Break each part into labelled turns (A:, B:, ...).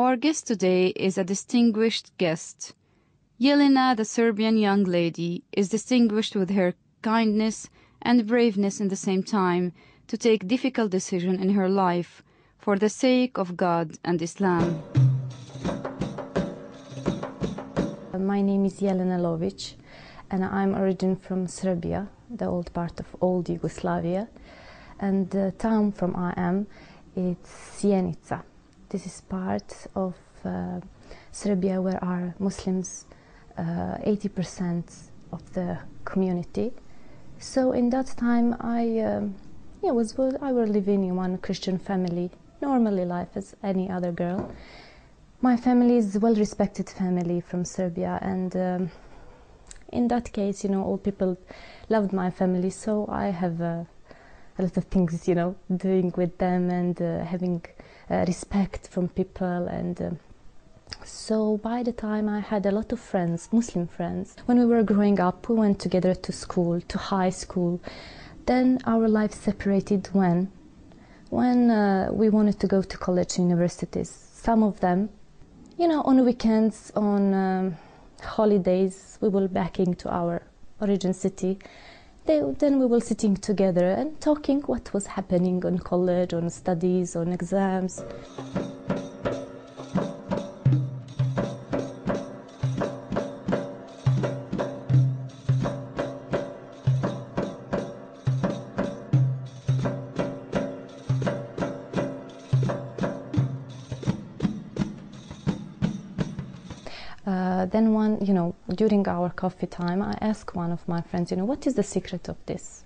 A: Our guest today is a distinguished guest. Jelena, the Serbian young lady, is distinguished with her kindness and braveness in the same time to take difficult decisions in her life for the sake of God and Islam.
B: My name is Jelena Lovic, and I'm originally from Serbia, the old part of old Yugoslavia. And the town from I am, it's Sjenica. This is part of Serbia where are Muslims, 80% of the community. So in that time, I was living in one Christian family, normally life as any other girl. My family is a well-respected family from Serbia, and in that case, all people loved my family, so I have a lot of things, doing with them and having respect from people. And so by the time I had a lot of friends, Muslim friends. When we were growing up, we went together to school, to high school. Then our life separated when we wanted to go to college, universities. Some of them, on weekends, on holidays, we were back into our origin city. Then we were sitting together and talking what was happening on college, on studies, on exams. Then during our coffee time, I asked one of my friends, what is the secret of this?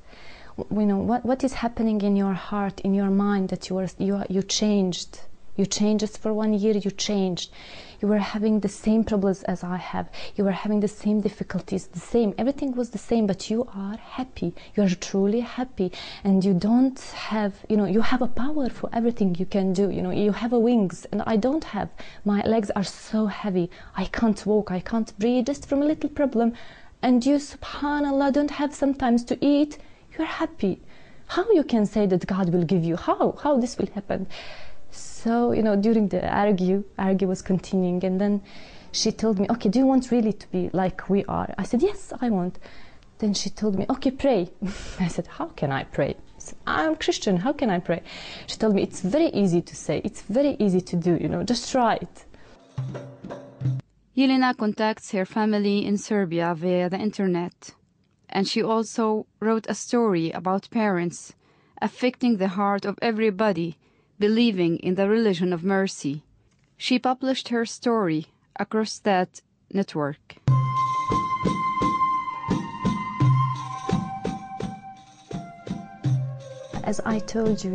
B: What is happening in your heart, in your mind, that you changed? You changed just for 1 year, you changed. You were having the same problems as I have. You were having the same difficulties, the same. Everything was the same, but you are happy. You are truly happy. And you don't have, you have a power for everything you can do. You have a wings, and I don't have. My legs are so heavy. I can't walk, I can't breathe, just from a little problem. And you, subhanAllah, don't have sometimes to eat. You're happy. How you can say that God will give you? How this will happen? So, during the argue was continuing, and then she told me, okay, do you want really to be like we are? I said, yes, I want. Then she told me, okay, pray. I said, how can I pray? I said, I'm Christian, how can I pray? She told me, it's very easy to say, it's very easy to do, just try it.
A: Jelena contacts her family in Serbia via the internet, and she also wrote a story about parents affecting the heart of everybody believing in the religion of mercy. She published her story across that network.
B: As I told you,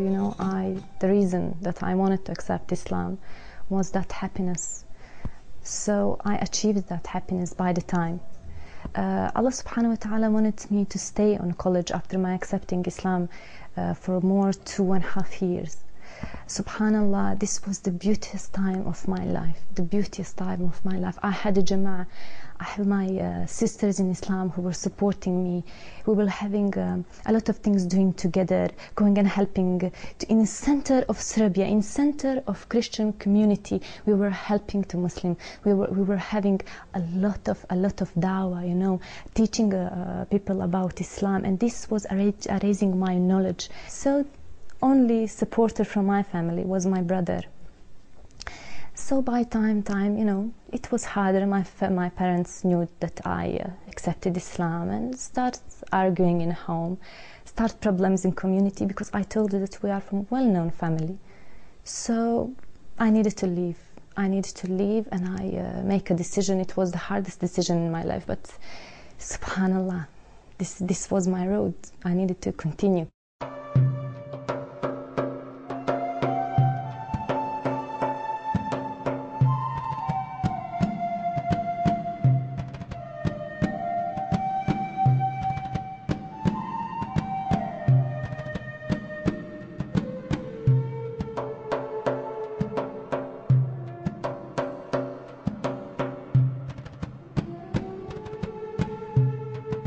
B: the reason that I wanted to accept Islam was that happiness. So I achieved that happiness by the time. Allah subhanahu wa ta'ala wanted me to stay on college after my accepting Islam for more 2.5 years. Subhanallah, this was the beautiest time of my life, the beautiest time of my life. I had a jama'ah. I have my sisters in Islam who were supporting me. We were having a lot of things doing together, going and helping. In the center of Serbia, in center of Christian community, we were helping to Muslim. We were having a lot of dawah, teaching people about Islam, and this was raising my knowledge. So only supporter from my family was my brother. So by time, it was harder. My parents knew that I accepted Islam and start arguing in home, start problems in community, because I told her that we are from well-known family. So I needed to leave. And I make a decision. It was the hardest decision in my life, but subhanallah, this was my road. I needed to continue.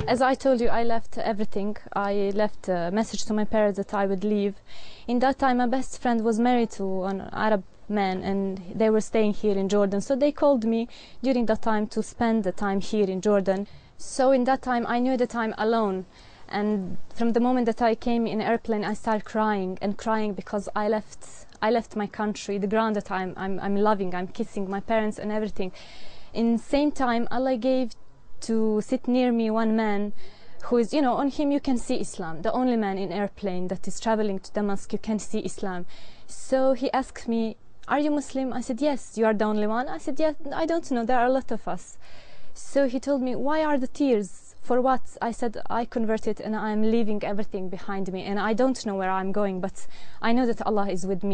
B: As I told you, I left everything. I left a message to my parents that I would leave. In that time, my best friend was married to an Arab men, and they were staying here in Jordan. So they called me during that time to spend the time here in Jordan. So in that time I knew that I'm alone, and from the moment that I came in airplane I started crying and crying because I left my country, the ground that I'm loving, I'm kissing my parents and everything. In the same time, Allah gave to sit near me one man who is, you know, on him you can see Islam, the only man in airplane that is traveling to Damascus, you can see Islam. So he asked me, are you Muslim? I said, yes. You are the only one? I said, yes. I don't know, there are a lot of us. So he told me, why are the tears? For what? I said, I converted and I'm leaving everything behind me and I don't know where I'm going, but I know that Allah is with me.